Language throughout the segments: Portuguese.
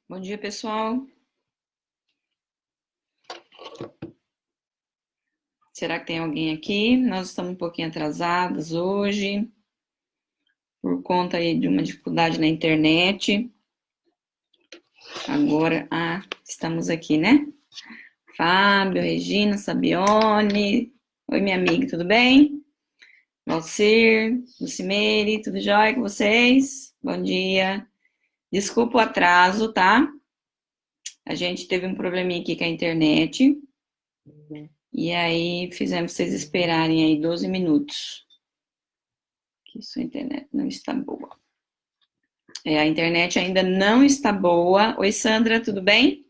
Bom dia, pessoal. Será que tem alguém aqui? Nós estamos um pouquinho atrasados hoje, por conta aí de uma dificuldade na internet. Agora, estamos aqui, né? Fábio, Regina, Sabione. Oi, minha amiga, tudo bem? Valcir, Lucimeire, tudo jóia com vocês? Bom dia. Desculpa o atraso, tá? A gente teve um probleminha aqui com a internet. E aí, fizemos vocês esperarem aí 12 minutos. Que sua internet não está boa. A internet ainda não está boa. Oi, Sandra, tudo bem?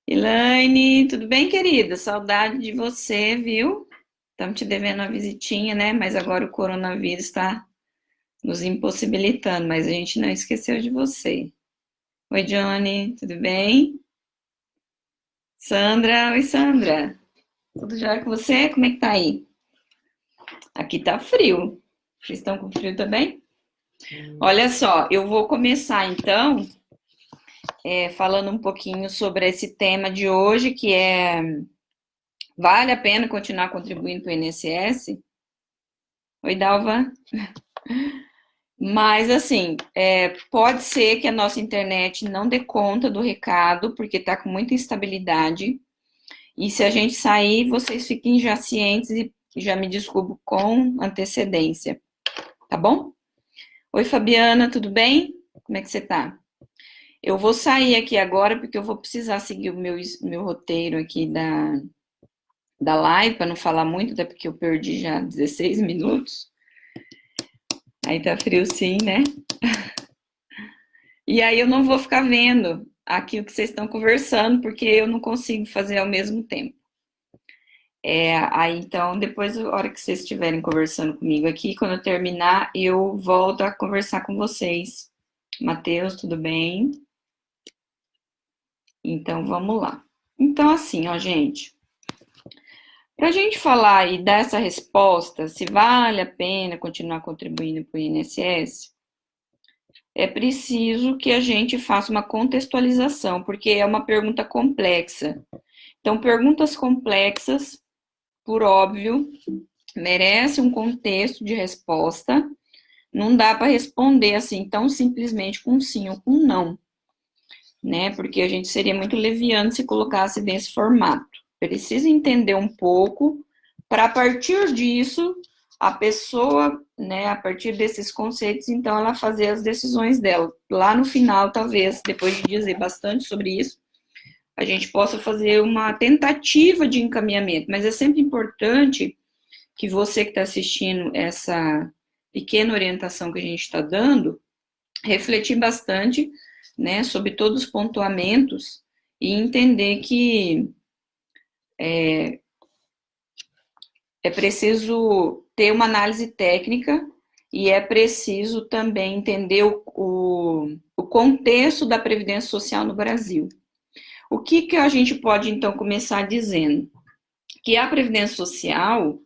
Elaine, tudo bem, querida? Saudade de você, viu? Estamos te devendo uma visitinha, né? Mas agora o coronavírus está nos impossibilitando, mas a gente não esqueceu de você. Oi, Johnny, tudo bem? Sandra, oi, Sandra. Tudo jóia com você? Como é que tá aí? Aqui tá frio. Vocês estão com frio também? Olha só, eu vou começar então falando um pouquinho sobre esse tema de hoje, que é: vale a pena continuar contribuindo para o INSS? Oi, Dalva. Mas, assim, pode ser que a nossa internet não dê conta do recado, porque está com muita instabilidade. E se a gente sair, vocês fiquem já cientes e já me desculpo com antecedência. Tá bom? Oi, Fabiana, tudo bem? Como é que você tá? Eu vou sair aqui agora, porque eu vou precisar seguir o meu roteiro aqui da live, para não falar muito, até porque eu perdi já 16 minutos. Aí tá frio sim, né? E aí eu não vou ficar vendo aqui o que vocês estão conversando, porque eu não consigo fazer ao mesmo tempo. Aí então, depois, a hora que vocês estiverem conversando comigo aqui, quando eu terminar, eu volto a conversar com vocês. Matheus, tudo bem? Então, vamos lá. Então, assim, ó, gente. Para a gente falar e dar essa resposta, se vale a pena continuar contribuindo para o INSS, é preciso que a gente faça uma contextualização, porque é uma pergunta complexa. Então, perguntas complexas, por óbvio, merecem um contexto de resposta. Não dá para responder assim tão simplesmente com sim ou com não, né? Porque a gente seria muito leviano se colocasse nesse formato. Precisa entender um pouco para, a partir disso, a pessoa, né, a partir desses conceitos, então, ela fazer as decisões dela. Lá no final, talvez, depois de dizer bastante sobre isso, a gente possa fazer uma tentativa de encaminhamento, mas é sempre importante que você que está assistindo essa pequena orientação que a gente está dando, refletir bastante, né, sobre todos os pontuamentos e entender que é preciso ter uma análise técnica e é preciso também entender o contexto da Previdência Social no Brasil. O que a gente pode, então, começar dizendo? Que a Previdência Social,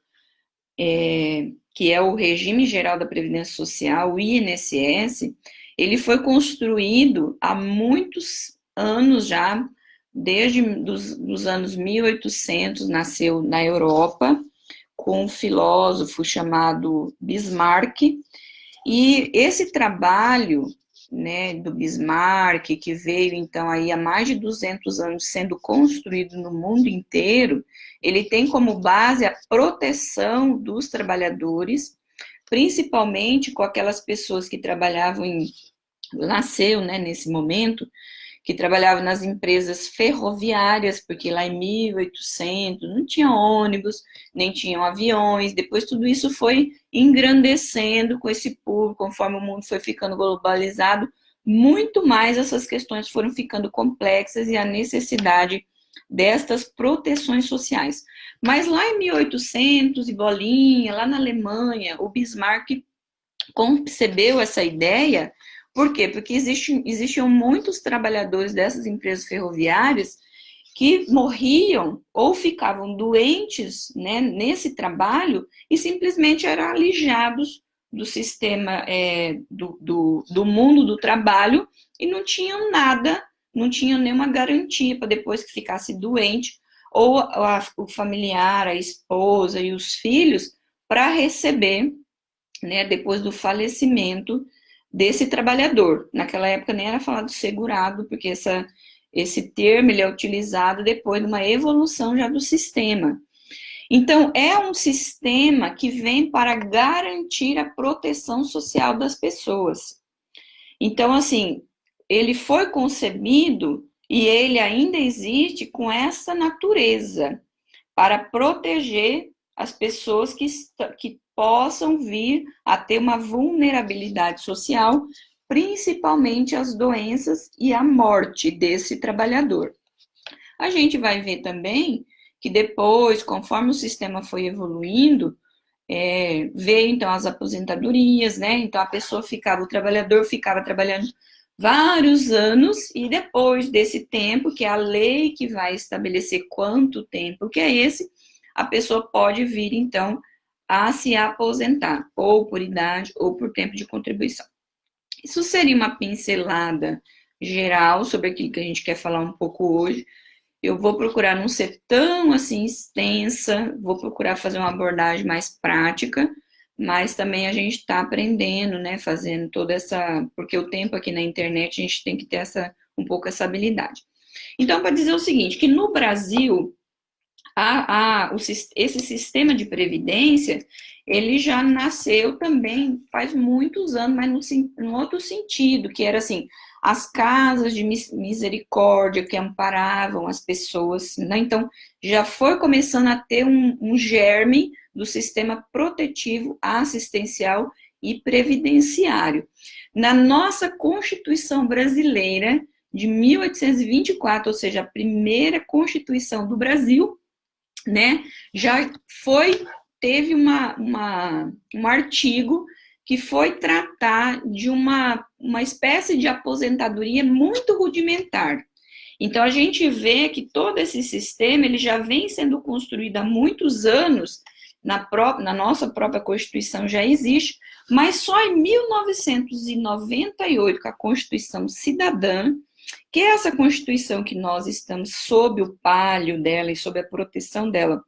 que é o Regime Geral da Previdência Social, o INSS, ele foi construído há muitos anos já, desde os anos 1800, nasceu na Europa, com um filósofo chamado Bismarck, e esse trabalho, né, do Bismarck, que veio então aí há mais de 200 anos sendo construído no mundo inteiro, ele tem como base a proteção dos trabalhadores, principalmente com aquelas pessoas que trabalhavam nasceu, né, nesse momento, que trabalhava nas empresas ferroviárias, porque lá em 1800 não tinha ônibus, nem tinham aviões, depois tudo isso foi engrandecendo com esse público, conforme o mundo foi ficando globalizado, muito mais essas questões foram ficando complexas e a necessidade destas proteções sociais. Mas lá em 1800 e bolinha, lá na Alemanha, o Bismarck concebeu essa ideia. Por quê? Porque existiam muitos trabalhadores dessas empresas ferroviárias que morriam ou ficavam doentes, né, nesse trabalho e simplesmente eram alijados do sistema do mundo do trabalho e não tinham nada, não tinham nenhuma garantia para depois que ficasse doente, ou o familiar, a esposa e os filhos, para receber, né, depois do falecimento desse trabalhador. Naquela época nem era falado segurado, porque esse termo ele é utilizado depois de uma evolução já do sistema. Então, é um sistema que vem para garantir a proteção social das pessoas. Então, assim, ele foi concebido e ele ainda existe com essa natureza, para proteger as pessoas que possam vir a ter uma vulnerabilidade social, principalmente as doenças e a morte desse trabalhador. A gente vai ver também que depois, conforme o sistema foi evoluindo, veio então as aposentadorias, né? Então a pessoa o trabalhador ficava trabalhando vários anos e depois desse tempo, que é a lei que vai estabelecer quanto tempo que é esse, a pessoa pode vir então a se aposentar, ou por idade ou por tempo de contribuição. Isso seria uma pincelada geral sobre aquilo que a gente quer falar um pouco hoje. Eu vou procurar não ser tão assim extensa, vou procurar fazer uma abordagem mais prática, mas também a gente está aprendendo, né, fazendo toda essa, porque o tempo aqui na internet a gente tem que ter um pouco essa habilidade. Então, para dizer o seguinte, que no Brasil, esse sistema de previdência, ele já nasceu também faz muitos anos, mas num outro sentido, que era assim, as casas de misericórdia que amparavam as pessoas, né? Então, já foi começando a ter um germe do sistema protetivo, assistencial e previdenciário. Na nossa Constituição brasileira, de 1824, ou seja, a primeira Constituição do Brasil, né, teve um artigo que foi tratar de uma espécie de aposentadoria muito rudimentar. Então, a gente vê que todo esse sistema, ele já vem sendo construído há muitos anos, na nossa própria Constituição já existe, mas só em 1998, com a Constituição Cidadã, que é essa Constituição que nós estamos sob o palio dela e sob a proteção dela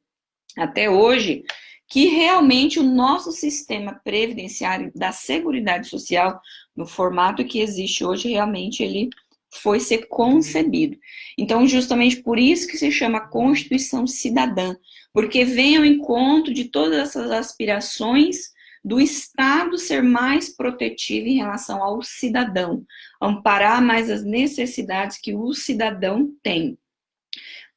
até hoje, que realmente o nosso sistema previdenciário da Seguridade Social, no formato que existe hoje, realmente ele foi ser concebido. Então, justamente por isso que se chama Constituição Cidadã, porque vem ao encontro de todas essas aspirações do Estado ser mais protetivo em relação ao cidadão, amparar mais as necessidades que o cidadão tem.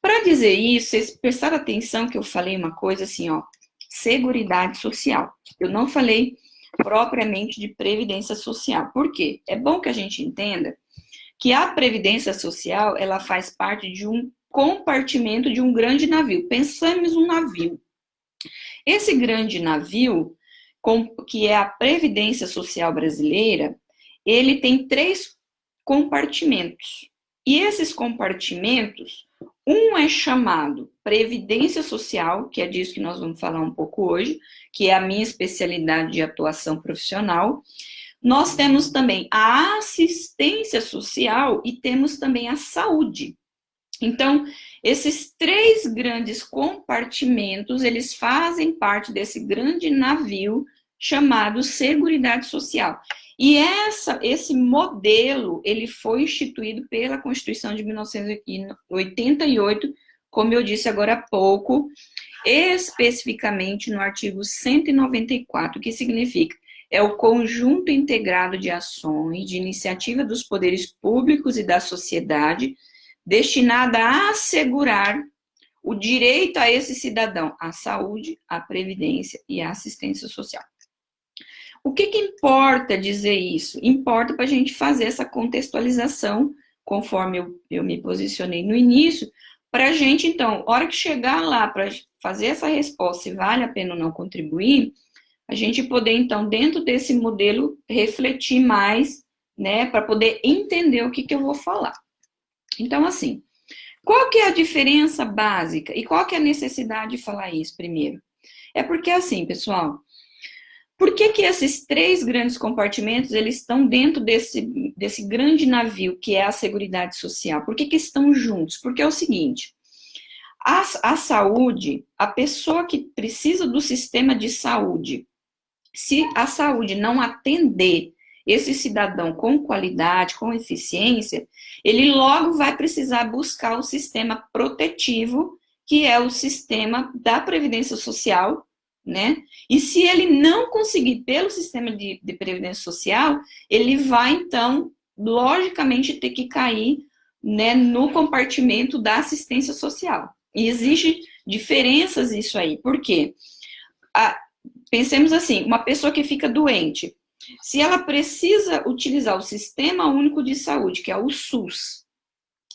Para dizer isso, vocês prestaram atenção que eu falei uma coisa assim, ó, Seguridade Social. Eu não falei propriamente de Previdência Social. Por quê? É bom que a gente entenda que a Previdência Social, ela faz parte de um compartimento de um grande navio. Pensamos um navio. Esse grande navio, que é a Previdência Social brasileira, ele tem 3 compartimentos. E esses compartimentos, um é chamado Previdência Social, que é disso que nós vamos falar um pouco hoje, que é a minha especialidade de atuação profissional. Nós temos também a assistência social e temos também a saúde. Então, esses 3 grandes compartimentos, eles fazem parte desse grande navio chamado Seguridade Social. E esse modelo, ele foi instituído pela Constituição de 1988, como eu disse agora há pouco, especificamente no artigo 194, que significa é o conjunto integrado de ações, de iniciativa dos poderes públicos e da sociedade, destinada a assegurar o direito a esse cidadão à saúde, à previdência e à assistência social. O que importa dizer isso? Importa para a gente fazer essa contextualização, conforme eu me posicionei no início, para a gente, então, hora que chegar lá para fazer essa resposta, se vale a pena ou não contribuir, a gente poder, então, dentro desse modelo, refletir mais, né, para poder entender o que eu vou falar. Então, assim, qual que é a diferença básica e qual que é a necessidade de falar isso primeiro? É porque, assim, pessoal, Por que que esses três grandes compartimentos, eles estão dentro desse grande navio, que é a Seguridade Social? Por que que estão juntos? Porque é o seguinte, a saúde, a pessoa que precisa do sistema de saúde, se a saúde não atender esse cidadão com qualidade, com eficiência, ele logo vai precisar buscar o sistema protetivo, que é o sistema da Previdência Social, né? E se ele não conseguir pelo sistema de Previdência Social, ele vai, então, logicamente, ter que cair, né, no compartimento da assistência social. E existe diferenças isso aí. Por quê? Pensemos assim, uma pessoa que fica doente, se ela precisa utilizar o Sistema Único de Saúde, que é o SUS,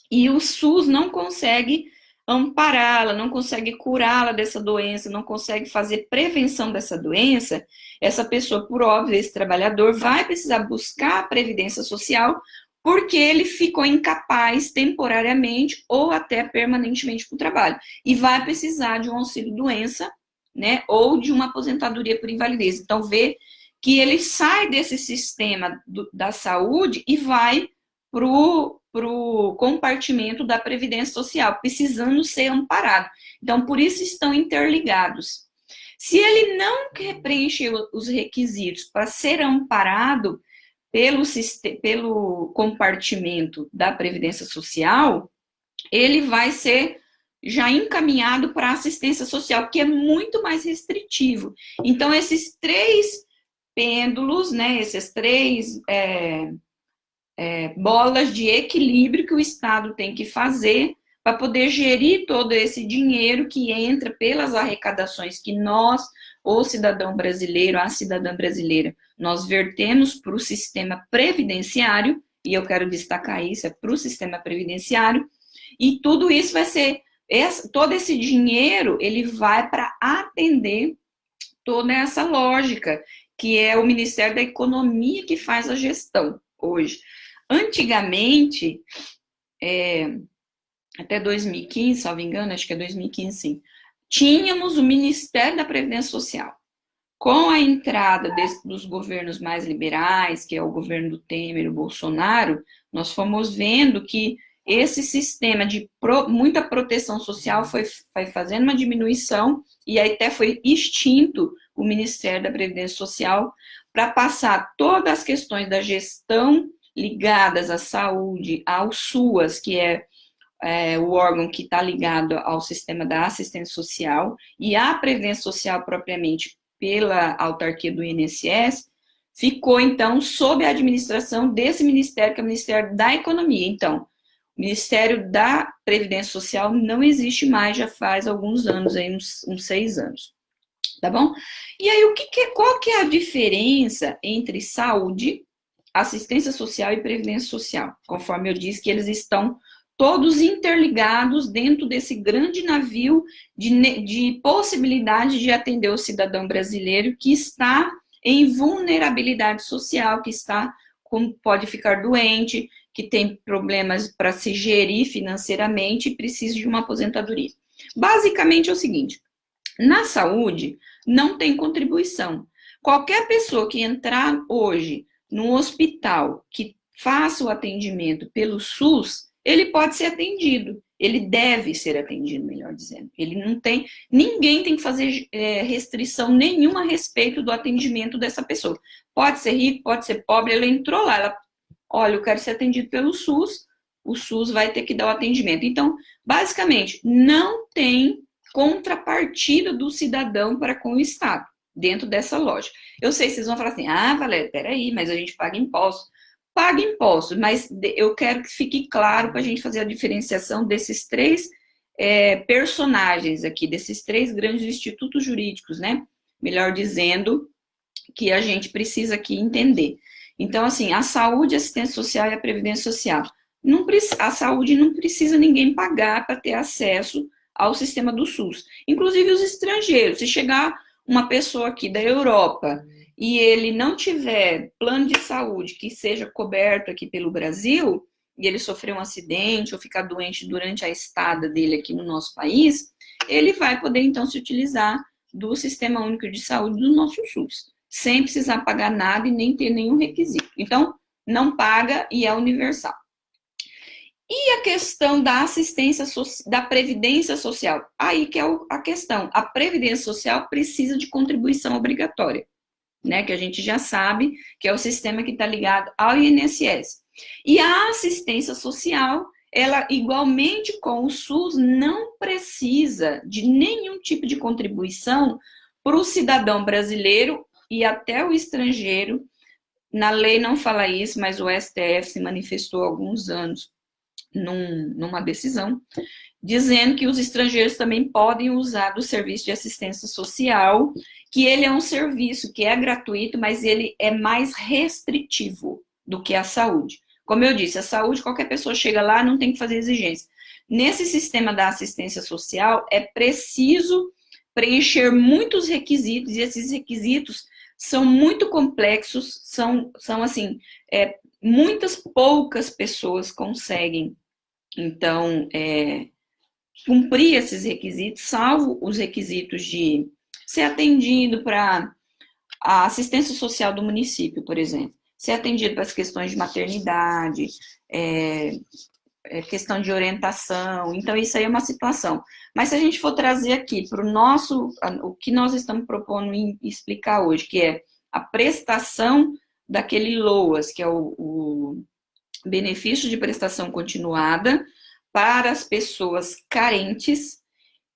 e o SUS não consegue ampará-la, não consegue curá-la dessa doença, não consegue fazer prevenção dessa doença, essa pessoa, por óbvio, esse trabalhador vai precisar buscar a previdência social porque ele ficou incapaz temporariamente ou até permanentemente para o trabalho. E vai precisar de um auxílio-doença, né, ou de uma aposentadoria por invalidez. Então, vê que ele sai desse sistema da saúde e vai para o compartimento da Previdência Social, precisando ser amparado. Então, por isso estão interligados. Se ele não preenche os requisitos para ser amparado pelo compartimento da Previdência Social, ele vai ser já encaminhado para a assistência social, que é muito mais restritivo. Então, esses três pêndulos, né, essas três bolas de equilíbrio que o Estado tem que fazer para poder gerir todo esse dinheiro que entra pelas arrecadações que nós, o cidadão brasileiro, a cidadã brasileira, nós vertemos para o sistema previdenciário, e eu quero destacar isso, é para o sistema previdenciário, e tudo isso vai ser, todo esse dinheiro, ele vai para atender toda essa lógica, que é o Ministério da Economia que faz a gestão hoje. Antigamente, até 2015, salvo engano, acho que é 2015, sim, tínhamos o Ministério da Previdência Social. Com a entrada dos governos mais liberais, que é o governo do Temer e o Bolsonaro, nós fomos vendo que esse sistema de muita proteção social foi fazendo uma diminuição, e aí até foi extinto o Ministério da Previdência Social para passar todas as questões da gestão ligadas à saúde, ao SUAS, que é o órgão que está ligado ao sistema da assistência social, e a Previdência Social propriamente pela autarquia do INSS, ficou, então, sob a administração desse ministério, que é o Ministério da Economia. Então, o Ministério da Previdência Social não existe mais, já faz alguns anos, aí, uns 6 anos. Tá bom? E aí, qual que é a diferença entre saúde, assistência social e previdência social? Conforme eu disse que eles estão todos interligados dentro desse grande navio de possibilidade de atender o cidadão brasileiro que está em vulnerabilidade social, que pode ficar doente, que tem problemas para se gerir financeiramente e precisa de uma aposentadoria. Basicamente é o seguinte, na saúde não tem contribuição. Qualquer pessoa que entrar hoje no hospital que faça o atendimento pelo SUS, ele pode ser atendido, ele deve ser atendido, melhor dizendo. Ninguém tem que fazer restrição nenhuma a respeito do atendimento dessa pessoa. Pode ser rico, pode ser pobre, ela entrou lá, olha, eu quero ser atendido pelo SUS, o SUS vai ter que dar o atendimento. Então, basicamente, não tem contrapartida do cidadão para com o Estado, dentro dessa lógica. Eu sei que vocês vão falar assim, Valéria, peraí, mas a gente paga imposto. Paga imposto, mas eu quero que fique claro para a gente fazer a diferenciação desses três personagens aqui, desses três grandes institutos jurídicos, né? Melhor dizendo, que a gente precisa aqui entender. Então, assim, a saúde, a assistência social e a previdência social. A saúde não precisa ninguém pagar para ter acesso ao sistema do SUS. Inclusive os estrangeiros. Se chegar uma pessoa aqui da Europa e ele não tiver plano de saúde que seja coberto aqui pelo Brasil, e ele sofrer um acidente ou ficar doente durante a estada dele aqui no nosso país, ele vai poder, então, se utilizar do Sistema Único de Saúde do nosso SUS. sem precisar pagar nada e nem ter nenhum requisito. Então, não paga e é universal. E a questão da assistência, da previdência social? Aí que é a questão. A previdência social precisa de contribuição obrigatória, né? Que a gente já sabe que é o sistema que está ligado ao INSS. E a assistência social, ela, igualmente com o SUS, não precisa de nenhum tipo de contribuição para o cidadão brasileiro e até o estrangeiro. Na lei não fala isso, mas o STF se manifestou há alguns anos numa decisão, dizendo que os estrangeiros também podem usar do serviço de assistência social, que ele é um serviço que é gratuito, mas ele é mais restritivo do que a saúde. Como eu disse, a saúde, qualquer pessoa chega lá, não tem que fazer exigência. Nesse sistema da assistência social, é preciso preencher muitos requisitos, e esses requisitos são muito complexos, são assim, muitas poucas pessoas conseguem, então, cumprir esses requisitos, salvo os requisitos de ser atendido para a assistência social do município, por exemplo, ser atendido para as questões de maternidade, questão de orientação, então isso aí é uma situação. Mas se a gente for trazer aqui para o que nós estamos propondo explicar hoje, que é a prestação daquele LOAS, que é o benefício de prestação continuada para as pessoas carentes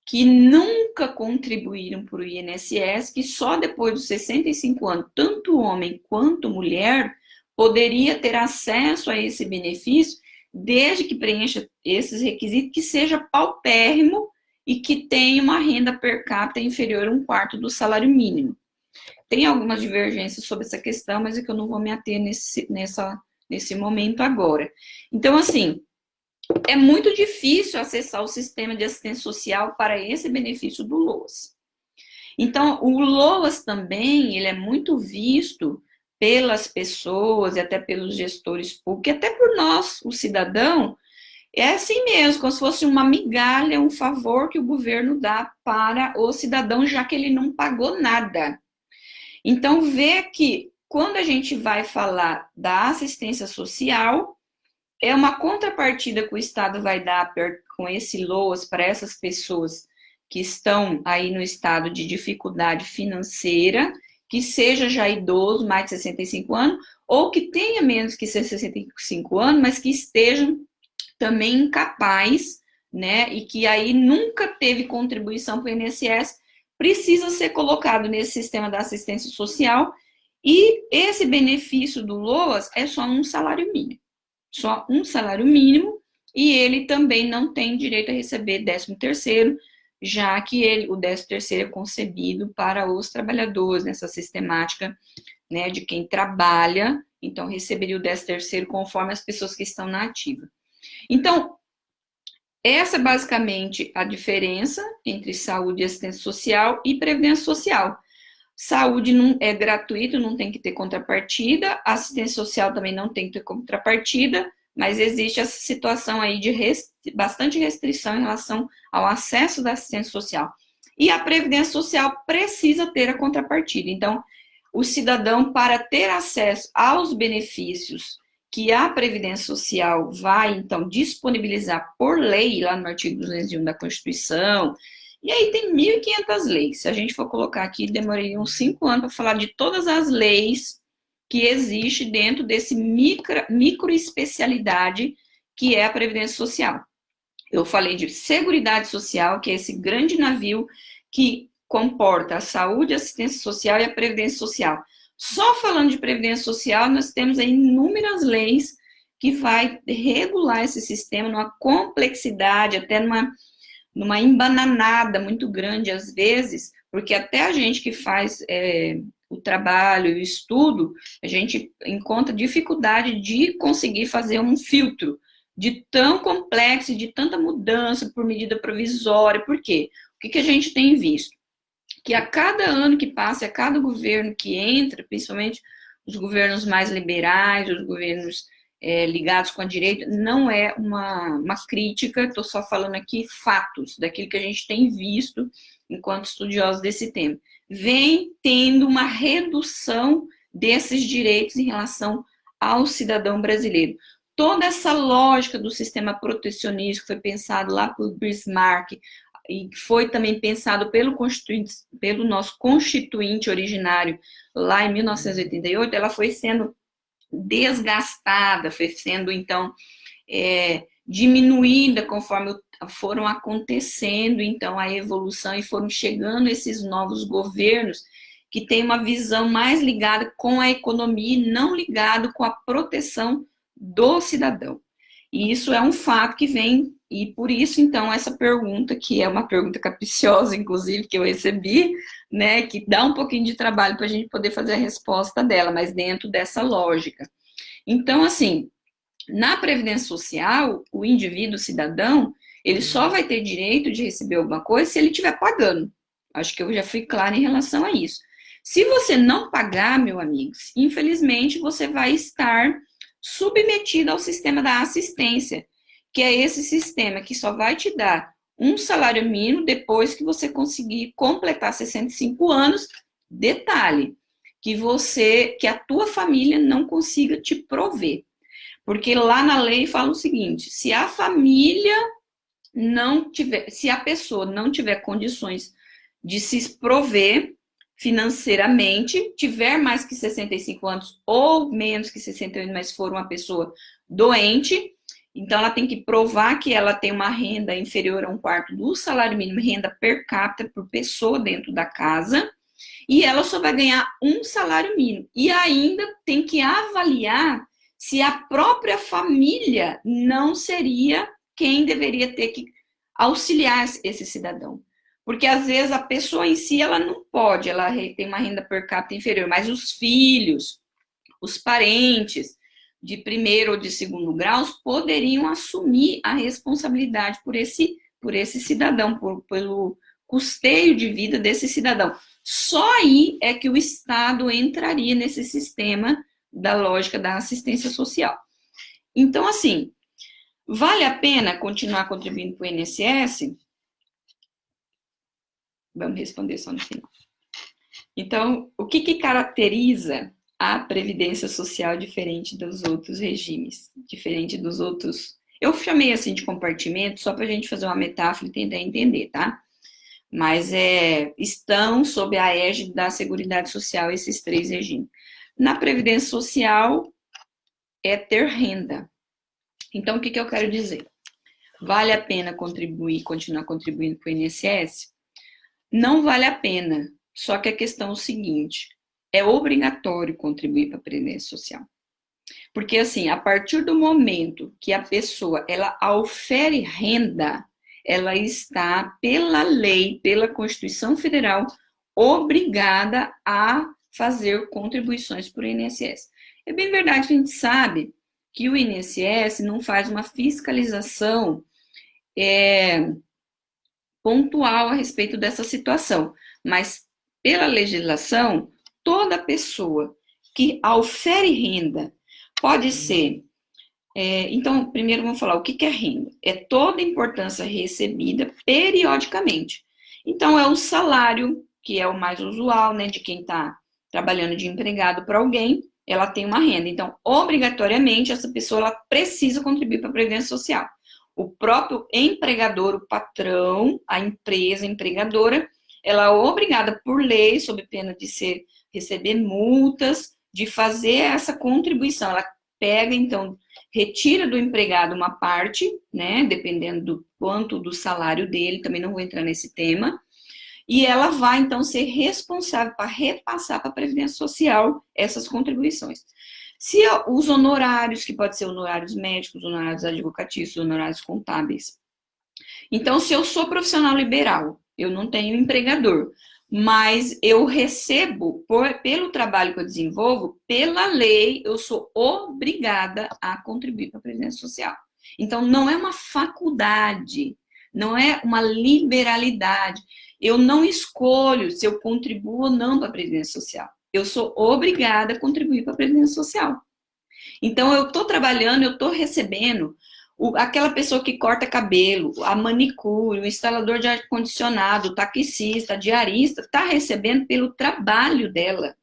que nunca contribuíram para o INSS, que só depois dos 65 anos, tanto homem quanto mulher, poderia ter acesso a esse benefício, desde que preencha esses requisitos, que seja paupérrimo e que tenha uma renda per capita inferior a 1/4 do salário mínimo. Tem algumas divergências sobre essa questão, mas é que eu não vou me ater nesse momento agora. Então, assim, é muito difícil acessar o sistema de assistência social para esse benefício do LOAS. Então, o LOAS também, ele é muito visto pelas pessoas e até pelos gestores públicos, e até por nós, o cidadão, é assim mesmo, como se fosse uma migalha, um favor que o governo dá para o cidadão, já que ele não pagou nada. Então, vê que quando a gente vai falar da assistência social, é uma contrapartida que o Estado vai dar com esse LOAS para essas pessoas que estão aí no estado de dificuldade financeira, que seja já idoso, mais de 65 anos, ou que tenha menos que 65 anos, mas que estejam também incapaz, né, e que aí nunca teve contribuição para o INSS, precisa ser colocado nesse sistema da assistência social, e esse benefício do LOAS é só um salário mínimo. Só um salário mínimo, e ele também não tem direito a receber 13º, já que o 13º é concebido para os trabalhadores, nessa sistemática, né, de quem trabalha, então receberia o 13º conforme as pessoas que estão na ativa. Então, essa é basicamente a diferença entre saúde e assistência social e previdência social. Saúde não é gratuito, não tem que ter contrapartida, assistência social também não tem que ter contrapartida, mas existe essa situação aí de bastante restrição em relação ao acesso da assistência social. E a previdência social precisa ter a contrapartida. Então, o cidadão, para ter acesso aos benefícios que a Previdência Social vai, então, disponibilizar por lei, lá no artigo 201 da Constituição, e aí tem 1.500 leis. Se a gente for colocar aqui, demoraria uns 5 anos para falar de todas as leis que existem dentro desse micro especialidade que é a Previdência Social. Eu falei de Seguridade Social, que é esse grande navio que comporta a saúde, a assistência social e a Previdência Social. Só falando de Previdência Social, nós temos aí inúmeras leis que vai regular esse sistema numa complexidade, até numa embananada muito grande às vezes, porque até a gente que faz o trabalho e o estudo, a gente encontra dificuldade de conseguir fazer um filtro de tão complexo, de tanta mudança por medida provisória. Por quê? O que a gente tem visto? Que a cada ano que passa, a cada governo que entra, principalmente os governos mais liberais, os governos ligados com a direita, não é uma crítica, estou só falando aqui fatos, daquilo que a gente tem visto enquanto estudiosos desse tema. vem tendo uma redução desses direitos em relação ao cidadão brasileiro. Toda essa lógica do sistema protecionista que foi pensado lá por Bismarck e que foi também pensado pelo nosso constituinte originário lá em 1988, ela foi sendo desgastada, foi sendo, então, diminuída conforme foram acontecendo, então, a evolução e foram chegando esses novos governos que têm uma visão mais ligada com a economia e não ligado com a proteção do cidadão. E isso é um fato que vem, e por isso, então, essa pergunta, que é uma pergunta capciosa, inclusive, que eu recebi, né, que dá um pouquinho de trabalho para a gente poder fazer a resposta dela, mas dentro dessa lógica. Então, assim, na Previdência Social, o indivíduo, o cidadão, ele só vai ter direito de receber alguma coisa se ele estiver pagando. Acho que eu já fui clara em relação a isso. Se você não pagar, meu amigo, infelizmente você vai estar submetido ao sistema da assistência, que é esse sistema que só vai te dar um salário mínimo depois que você conseguir completar 65 anos. Detalhe, que a tua família não consiga te prover. Porque lá na lei fala o seguinte: se a família não tiver, se a pessoa não tiver condições de se prover financeiramente, tiver mais que 65 anos ou menos que 68, mas for uma pessoa doente, então ela tem que provar que ela tem uma renda inferior a 1/4 do salário mínimo, renda per capita por pessoa dentro da casa, e ela só vai ganhar um salário mínimo. E ainda tem que avaliar se a própria família não seria quem deveria ter que auxiliar esse cidadão. Porque, às vezes, a pessoa em si, ela não pode, ela tem uma renda per capita inferior, mas os filhos, os parentes de primeiro ou de segundo grau poderiam assumir a responsabilidade por esse cidadão, pelo custeio de vida desse cidadão. Só aí é que o Estado entraria nesse sistema da lógica da assistência social. Então, assim, vale a pena continuar contribuindo para o INSS? Vamos responder só no final. Então, o que caracteriza a Previdência Social diferente dos outros regimes? Diferente dos outros... Eu chamei assim de compartimento só para a gente fazer uma metáfora e tentar entender, tá? Mas estão sob a égide da Seguridade Social esses 3 regimes. Na Previdência Social é ter renda. Então, o que eu quero dizer? Vale a pena continuar contribuindo para o INSS? Não vale a pena, só que a questão é o seguinte: é obrigatório contribuir para a Previdência Social. Porque, assim, a partir do momento que a pessoa, ela aufere renda, ela está, pela lei, pela Constituição Federal, obrigada a fazer contribuições para o INSS. É bem verdade que a gente sabe que o INSS não faz uma fiscalização pontual a respeito dessa situação, mas pela legislação, toda pessoa que aufere renda pode ser... então, primeiro vamos falar o que é renda. É toda importância recebida periodicamente. Então, é o salário, que é o mais usual, né, de quem está trabalhando de empregado para alguém, ela tem uma renda. Então, obrigatoriamente, essa pessoa ela precisa contribuir para a Previdência Social. O próprio empregador, o patrão, a empresa empregadora, ela é obrigada por lei, sob pena de receber multas, de fazer essa contribuição. Ela pega, então, retira do empregado uma parte, né, dependendo do quanto do salário dele, também não vou entrar nesse tema, e ela vai, então, ser responsável para repassar para a Previdência Social essas contribuições. Se os honorários, que pode ser honorários médicos, honorários advocatícios, honorários contábeis. Então, se eu sou profissional liberal, eu não tenho empregador, mas eu recebo, pelo trabalho que eu desenvolvo, pela lei, eu sou obrigada a contribuir para a Previdência Social. Então, não é uma faculdade, não é uma liberalidade. Eu não escolho se eu contribuo ou não para a Previdência Social. Eu sou obrigada a contribuir para a Previdência Social. Então, eu estou trabalhando, eu estou recebendo Aquela pessoa que corta cabelo, a manicure, o instalador de ar-condicionado, o taxista, a diarista, está recebendo pelo trabalho dela.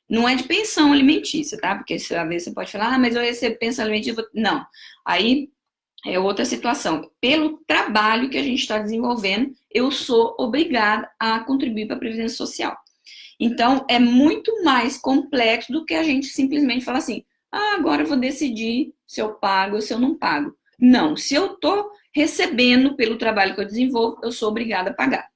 Não é de pensão alimentícia, tá? Porque às vezes você pode falar, mas eu recebo pensão alimentícia. Não. Aí é outra situação. Pelo trabalho que a gente está desenvolvendo, eu sou obrigada a contribuir para a Previdência Social. Então, é muito mais complexo do que a gente simplesmente falar assim, agora eu vou decidir se eu pago ou se eu não pago. Não, se eu estou recebendo pelo trabalho que eu desenvolvo, eu sou obrigada a pagar.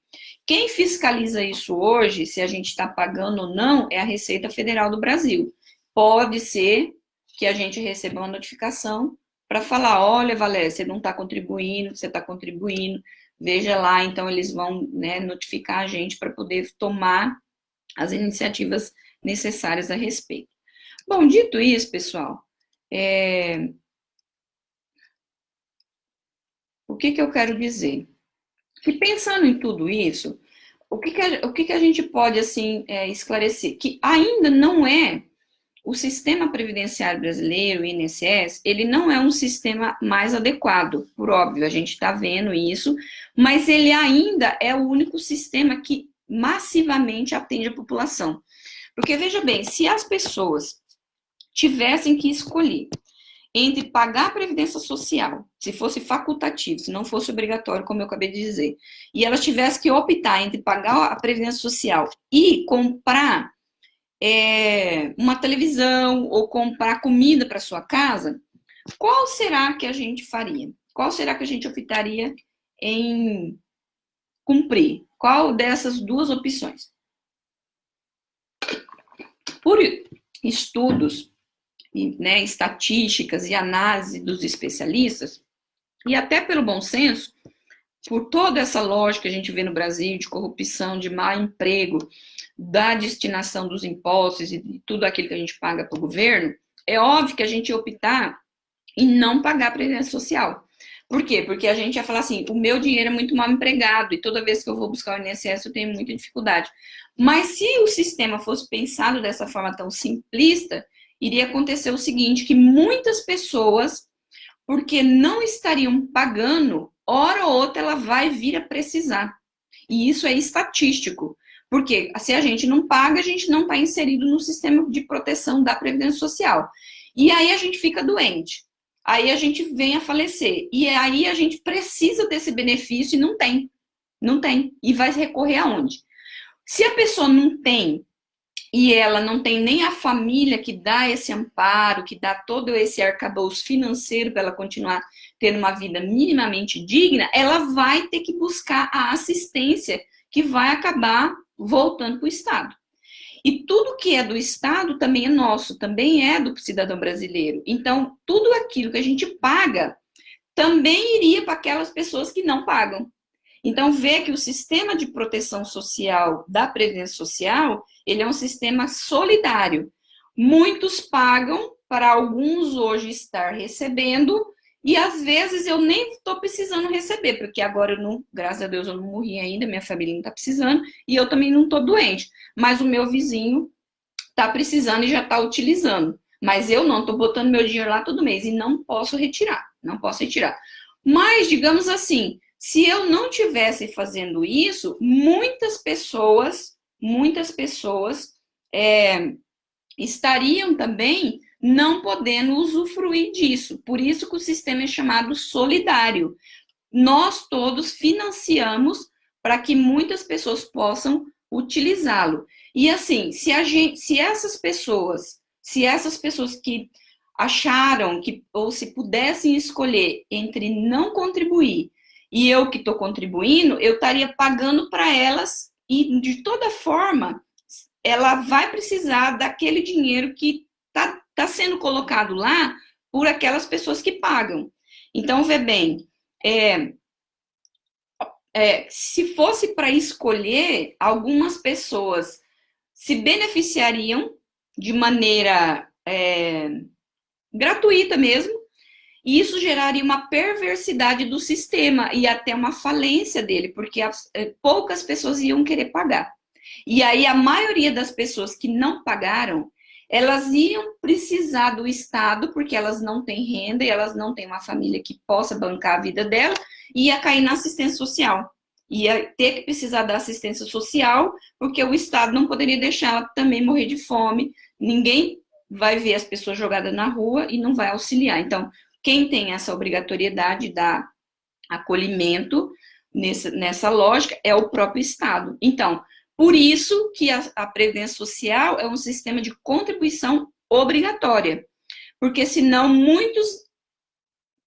Quem fiscaliza isso hoje, se a gente está pagando ou não, é a Receita Federal do Brasil. Pode ser que a gente receba uma notificação para falar, olha, Valéria, você não está contribuindo, você está contribuindo, veja lá, então eles vão, né, notificar a gente para poder tomar as iniciativas necessárias a respeito. Bom, dito isso, pessoal, o que eu quero dizer? Que pensando em tudo isso, o que a gente pode, assim, esclarecer? Que ainda não é o sistema previdenciário brasileiro, o INSS, ele não é um sistema mais adequado, por óbvio, a gente está vendo isso, mas ele ainda é o único sistema que massivamente atende a população. Porque, veja bem, se as pessoas tivessem que escolher entre pagar a Previdência Social, se fosse facultativo, se não fosse obrigatório, como eu acabei de dizer, e elas tivessem que optar entre pagar a Previdência Social e comprar uma televisão ou comprar comida para sua casa, qual será que a gente faria? Qual será que a gente optaria em cumprir? Qual dessas duas opções? Por estudos, né, estatísticas e análise dos especialistas, e até pelo bom senso, por toda essa lógica que a gente vê no Brasil de corrupção, de mau emprego, da destinação dos impostos e de tudo aquilo que a gente paga para o governo, é óbvio que a gente ia optar em não pagar a Previdência Social. Por quê? Porque a gente ia falar assim, o meu dinheiro é muito mal empregado e toda vez que eu vou buscar o INSS eu tenho muita dificuldade. Mas se o sistema fosse pensado dessa forma tão simplista, iria acontecer o seguinte, que muitas pessoas, porque não estariam pagando, hora ou outra ela vai vir a precisar. E isso é estatístico. Porque se a gente não paga, a gente não está inserido no sistema de proteção da Previdência Social. E aí a gente fica doente. Aí a gente vem a falecer. E aí a gente precisa desse benefício e não tem. Não tem. E vai recorrer aonde? Se a pessoa não tem, e ela não tem nem a família que dá esse amparo, que dá todo esse arcabouço financeiro para ela continuar tendo uma vida minimamente digna, ela vai ter que buscar a assistência que vai acabar voltando para o Estado. E tudo que é do Estado também é nosso, também é do cidadão brasileiro. Então, tudo aquilo que a gente paga também iria para aquelas pessoas que não pagam. Então, vê que o sistema de proteção social da Previdência Social, ele é um sistema solidário. Muitos pagam para alguns hoje estar recebendo, e às vezes eu nem estou precisando receber, porque agora eu não, graças a Deus eu não morri ainda, minha família não está precisando, e eu também não estou doente. Mas o meu vizinho está precisando e já está utilizando. Mas eu não, estou botando meu dinheiro lá todo mês e não posso retirar, não posso retirar. Mas, digamos assim, se eu não tivesse fazendo isso, muitas pessoas estariam também não podendo usufruir disso. Por isso que o sistema é chamado solidário. Nós todos financiamos para que muitas pessoas possam utilizá-lo. E assim, se essas pessoas que acharam que, ou se pudessem escolher entre não contribuir e eu que estou contribuindo, eu estaria pagando para elas e, de toda forma, ela vai precisar daquele dinheiro que está sendo colocado lá por aquelas pessoas que pagam. Então, vê bem, se fosse para escolher, algumas pessoas se beneficiariam de maneira gratuita mesmo, e isso geraria uma perversidade do sistema e até uma falência dele, porque poucas pessoas iam querer pagar. E aí a maioria das pessoas que não pagaram, elas iam precisar do Estado, porque elas não têm renda e elas não têm uma família que possa bancar a vida dela, e ia cair na assistência social. Ia ter que precisar da assistência social, porque o Estado não poderia deixar ela também morrer de fome. Ninguém vai ver as pessoas jogadas na rua e não vai auxiliar. Então, quem tem essa obrigatoriedade da acolhimento nessa lógica é o próprio Estado. Então, por isso que a Previdência Social é um sistema de contribuição obrigatória, porque senão muitos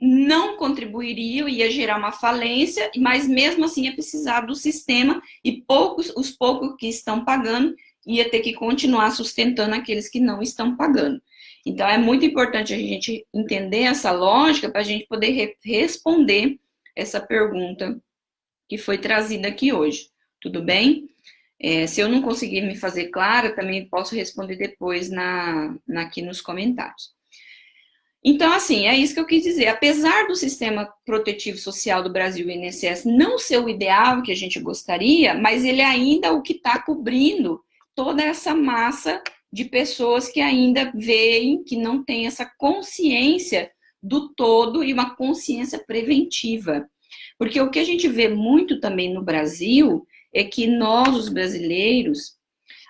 não contribuiriam, ia gerar uma falência, mas mesmo assim ia precisar do sistema e os poucos que estão pagando ia ter que continuar sustentando aqueles que não estão pagando. Então, é muito importante a gente entender essa lógica para a gente poder responder essa pergunta que foi trazida aqui hoje. Tudo bem? Se eu não conseguir me fazer clara, também posso responder depois aqui nos comentários. Então, assim, é isso que eu quis dizer. Apesar do sistema protetivo social do Brasil, o INSS, não ser o ideal que a gente gostaria, mas ele ainda é o que está cobrindo toda essa massa de pessoas que ainda veem, que não tem essa consciência do todo e uma consciência preventiva. Porque o que a gente vê muito também no Brasil é que nós, os brasileiros,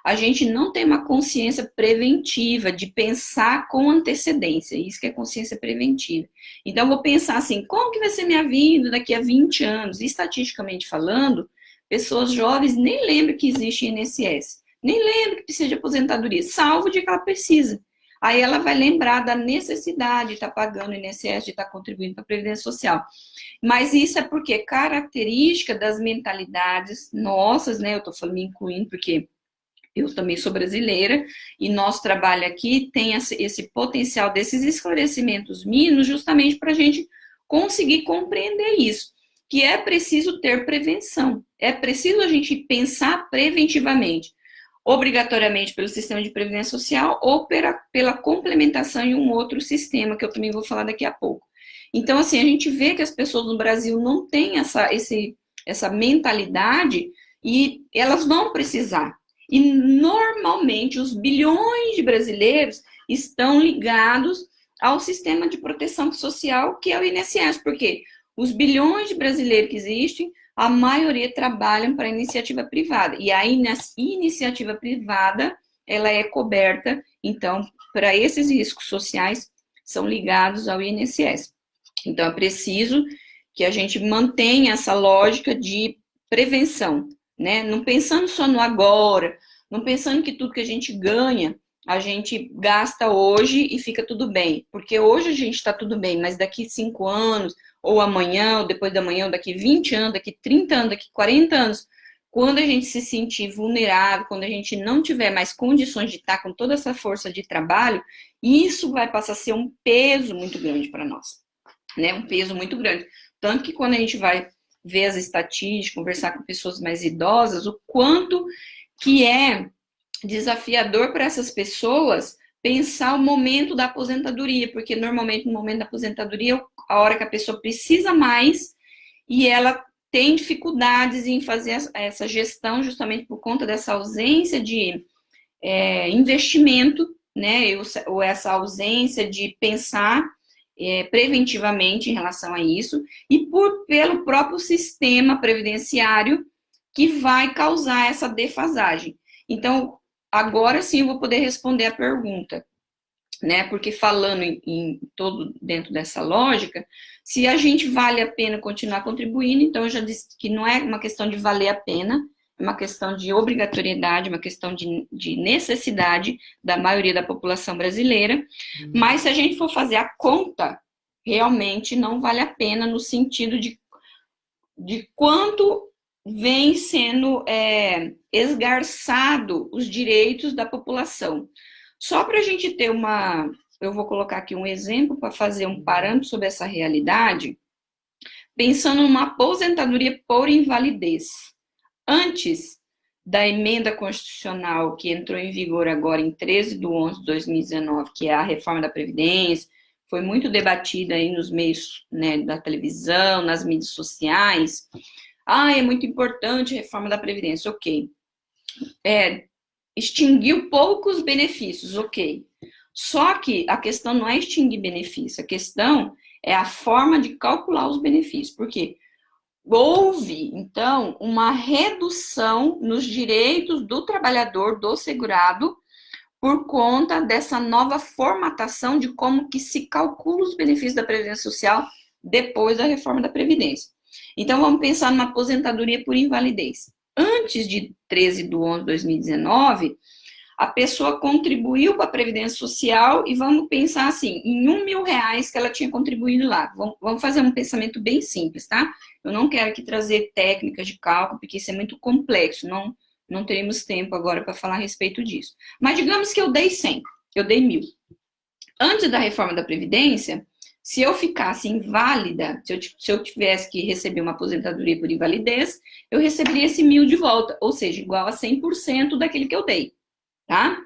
a gente não tem uma consciência preventiva de pensar com antecedência, isso que é consciência preventiva. Então, eu vou pensar assim, como que vai ser minha vida daqui a 20 anos? E, estatisticamente falando, pessoas jovens nem lembram que existe INSS, nem lembram que precisa de aposentadoria, salvo de que ela precisa. Aí ela vai lembrar da necessidade de estar pagando o INSS, de estar contribuindo para a Previdência Social. Mas isso é porque é característica das mentalidades nossas, né? Eu estou falando me incluindo porque eu também sou brasileira, e nosso trabalho aqui tem esse potencial desses esclarecimentos mínimos justamente para a gente conseguir compreender isso, que é preciso ter prevenção, é preciso a gente pensar preventivamente, obrigatoriamente pelo sistema de previdência social ou pela complementação em um outro sistema, que eu também vou falar daqui a pouco. Então, assim, a gente vê que as pessoas no Brasil não têm essa mentalidade e elas vão precisar. E, normalmente, os bilhões de brasileiros estão ligados ao sistema de proteção social, que é o INSS, porque os bilhões de brasileiros que existem, a maioria trabalham para a iniciativa privada. E a iniciativa privada, ela é coberta, então, para esses riscos sociais, são ligados ao INSS. Então, é preciso que a gente mantenha essa lógica de prevenção, né? Não pensando só no agora, não pensando que tudo que a gente ganha, a gente gasta hoje e fica tudo bem. Porque hoje a gente está tudo bem, mas daqui 5 anos, ou amanhã, ou depois da manhã, ou daqui 20 anos, daqui 30 anos, daqui 40 anos, quando a gente se sentir vulnerável, quando a gente não tiver mais condições de estar com toda essa força de trabalho, isso vai passar a ser um peso muito grande para nós, né? Um peso muito grande. Tanto que quando a gente vai ver as estatísticas, conversar com pessoas mais idosas, o quanto que é desafiador para essas pessoas pensar o momento da aposentadoria, porque normalmente no momento da aposentadoria é a hora que a pessoa precisa mais e ela tem dificuldades em fazer essa gestão justamente por conta dessa ausência de investimento, né, ou essa ausência de pensar preventivamente em relação a isso, e pelo próprio sistema previdenciário que vai causar essa defasagem. Então, agora sim eu vou poder responder a pergunta, né? Porque falando todo dentro dessa lógica, se a gente vale a pena continuar contribuindo, então eu já disse que não é uma questão de valer a pena, é uma questão de obrigatoriedade, uma questão de necessidade da maioria da população brasileira, mas se a gente for fazer a conta, realmente não vale a pena no sentido de quanto vem sendo esgarçado os direitos da população. Só para a gente ter eu vou colocar aqui um exemplo para fazer um parâmetro sobre essa realidade, pensando numa aposentadoria por invalidez. Antes da emenda constitucional que entrou em vigor agora em 13/11/2019, que é a reforma da Previdência, foi muito debatida aí nos meios, né, da televisão, nas mídias sociais. É muito importante a reforma da Previdência, ok. extinguiu poucos benefícios, ok. Só que a questão não é extinguir benefício, a questão é a forma de calcular os benefícios, porque houve, então, uma redução nos direitos do trabalhador, do segurado, por conta dessa nova formatação de como que se calcula os benefícios da Previdência Social depois da reforma da Previdência. Então, vamos pensar numa aposentadoria por invalidez. Antes de 13/11/2019, a pessoa contribuiu para a Previdência Social e vamos pensar assim, em R$1.000 que ela tinha contribuído lá. Vamos fazer um pensamento bem simples, tá? Eu não quero aqui trazer técnicas de cálculo, porque isso é muito complexo, não teremos tempo agora para falar a respeito disso. Mas digamos que eu dei 100, eu dei 1.000. Antes da reforma da Previdência, se eu ficasse inválida, se eu tivesse que receber uma aposentadoria por invalidez, eu receberia esse 1.000 de volta, ou seja, igual a 100% daquele que eu dei, tá?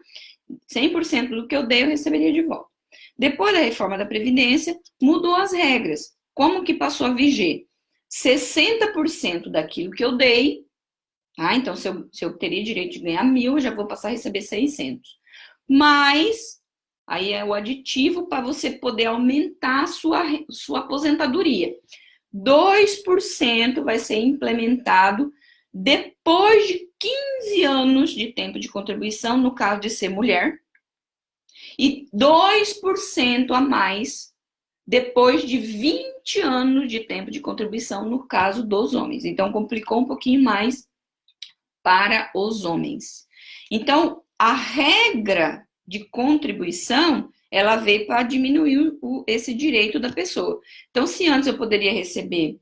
100% do que eu dei, eu receberia de volta. Depois da reforma da Previdência, mudou as regras. Como que passou a viger? 60% daquilo que eu dei, tá? Então, se eu teria direito de ganhar 1.000, eu já vou passar a receber 600. Mas, aí é o aditivo para você poder aumentar a sua aposentadoria. 2% vai ser implementado depois de 15 anos de tempo de contribuição, no caso de ser mulher, e 2% a mais depois de 20 anos de tempo de contribuição, no caso dos homens. Então, complicou um pouquinho mais para os homens. Então, a regra de contribuição, ela veio para diminuir esse direito da pessoa. Então, se antes eu poderia receber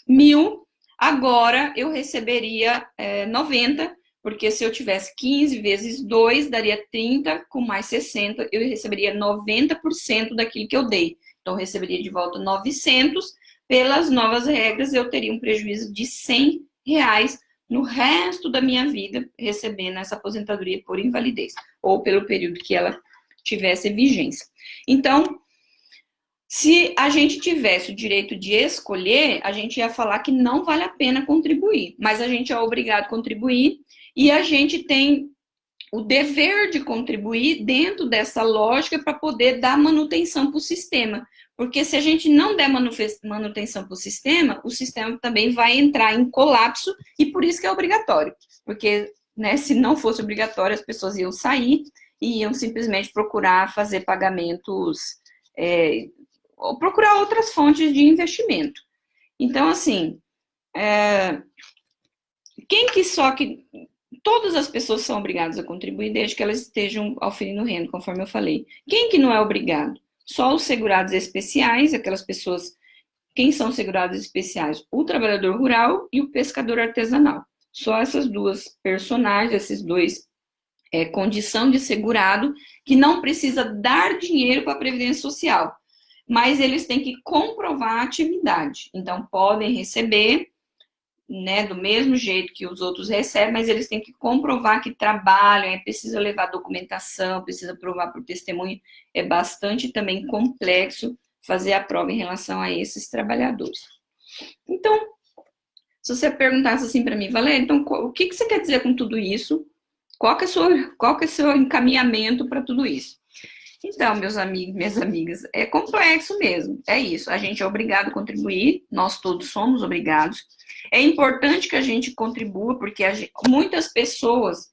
1.000, agora eu receberia 90, porque se eu tivesse 15 vezes 2, daria 30, com mais 60, eu receberia 90% daquilo que eu dei. Então, eu receberia de volta 900, pelas novas regras, eu teria um prejuízo de R$100 no resto da minha vida, recebendo essa aposentadoria por invalidez, ou pelo período que ela tivesse vigência. Então, se a gente tivesse o direito de escolher, a gente ia falar que não vale a pena contribuir, mas a gente é obrigado a contribuir e a gente tem o dever de contribuir dentro dessa lógica para poder dar manutenção para o sistema. Porque se a gente não der manutenção para o sistema também vai entrar em colapso e por isso que é obrigatório. Porque, né, se não fosse obrigatório, as pessoas iam sair e iam simplesmente procurar fazer pagamentos, ou procurar outras fontes de investimento. Então, assim, todas as pessoas são obrigadas a contribuir desde que elas estejam auferindo renda, conforme eu falei. Quem que não é obrigado? Só os segurados especiais, aquelas pessoas... Quem são segurados especiais? O trabalhador rural e o pescador artesanal. Só essas duas personagens, esses dois condição de segurado, que não precisa dar dinheiro para a Previdência Social, mas eles têm que comprovar a atividade. Então, podem receber, né, do mesmo jeito que os outros recebem, mas eles têm que comprovar que trabalham, precisa levar documentação, precisa provar por testemunho, é bastante também complexo fazer a prova em relação a esses trabalhadores. Então, se você perguntasse assim para mim, Valéria, então, o que você quer dizer com tudo isso? Qual que é o seu encaminhamento para tudo isso? Então, meus amigos, minhas amigas, é complexo mesmo, é isso, a gente é obrigado a contribuir, nós todos somos obrigados. É importante que a gente contribua, porque muitas pessoas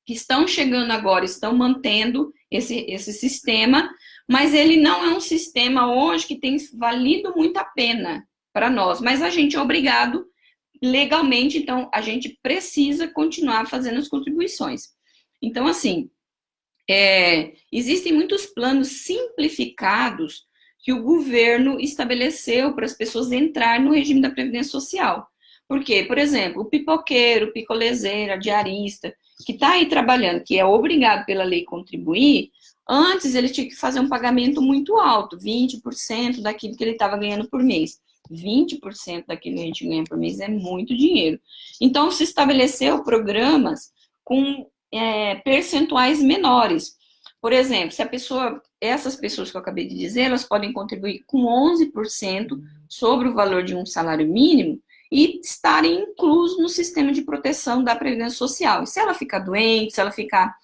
que estão chegando agora estão mantendo esse sistema, mas ele não é um sistema hoje que tem valido muito a pena para nós, mas a gente é obrigado legalmente, então a gente precisa continuar fazendo as contribuições. Então, assim, existem muitos planos simplificados que o governo estabeleceu para as pessoas entrarem no regime da Previdência Social. Por quê? Por exemplo, o pipoqueiro, o picolezeiro, a diarista, que está aí trabalhando, que é obrigado pela lei a contribuir, antes ele tinha que fazer um pagamento muito alto, 20% daquilo que ele estava ganhando por mês. 20% daquilo que a gente ganha por mês é muito dinheiro. Então, se estabeleceu programas com percentuais menores. Por exemplo, se essas pessoas que eu acabei de dizer, elas podem contribuir com 11% sobre o valor de um salário mínimo, e estarem inclusos no sistema de proteção da Previdência Social. E se ela ficar doente, se ela ficar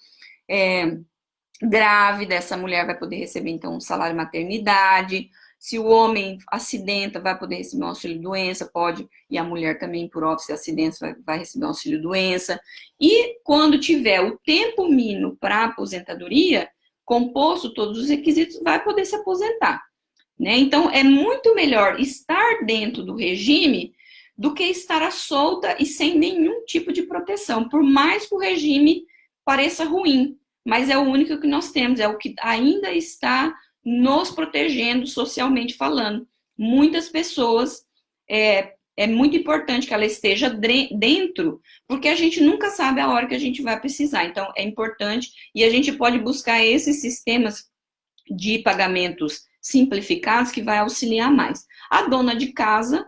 grávida, essa mulher vai poder receber, então, um salário maternidade. Se o homem acidenta, vai poder receber um auxílio-doença, pode, e a mulher também, por óbvio, se acidenta, vai receber um auxílio-doença. E quando tiver o tempo mínimo para aposentadoria, composto todos os requisitos, vai poder se aposentar, né? Então, é muito melhor estar dentro do regime do que estar à solta e sem nenhum tipo de proteção, por mais que o regime pareça ruim, mas é o único que nós temos, é o que ainda está nos protegendo socialmente falando. Muitas pessoas, é muito importante que ela esteja dentro, porque a gente nunca sabe a hora que a gente vai precisar. Então, é importante, e a gente pode buscar esses sistemas de pagamentos simplificados que vai auxiliar mais. A dona de casa,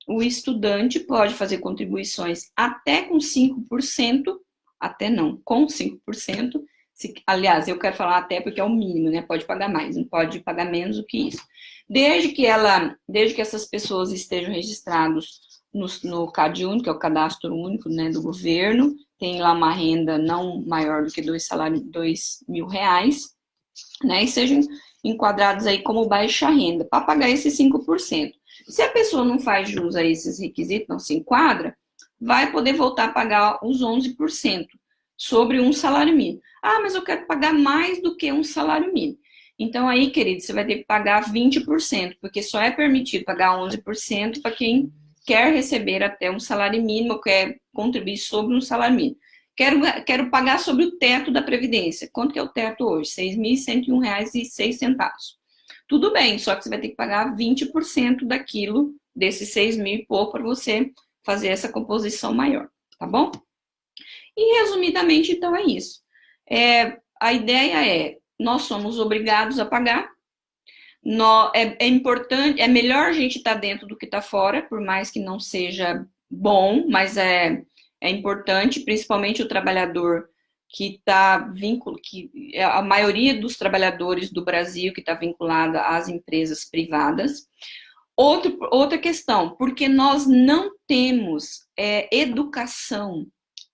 o estudante pode fazer contribuições até com 5%, até não, com 5%, aliás, eu quero falar até porque é o mínimo, né? Pode pagar mais, não pode pagar menos do que isso. Desde que essas pessoas estejam registradas no CadÚnico, que é o Cadastro Único, né, do governo, tem lá uma renda não maior do que R$2.000, né? E sejam enquadrados aí como baixa renda, para pagar esses 5%. Se a pessoa não faz jus a esses requisitos, não se enquadra, vai poder voltar a pagar os 11% sobre um salário mínimo. Ah, mas eu quero pagar mais do que um salário mínimo. Então, aí, querido, você vai ter que pagar 20%, porque só é permitido pagar 11% para quem quer receber até um salário mínimo, quer contribuir sobre um salário mínimo. Quero pagar sobre o teto da Previdência. Quanto que é o teto hoje? R$ 6.101,06. Tudo bem, só que você vai ter que pagar 20% daquilo, desses 6 mil e pouco, para você fazer essa composição maior, tá bom? E, resumidamente, então, é isso. A ideia é, nós somos obrigados a pagar, é importante, é melhor a gente estar dentro do que estar fora, por mais que não seja bom, mas é importante, principalmente o trabalhor que está vinculado, que a maioria dos trabalhadores do Brasil que está vinculada às empresas privadas. Outra questão, porque nós não temos educação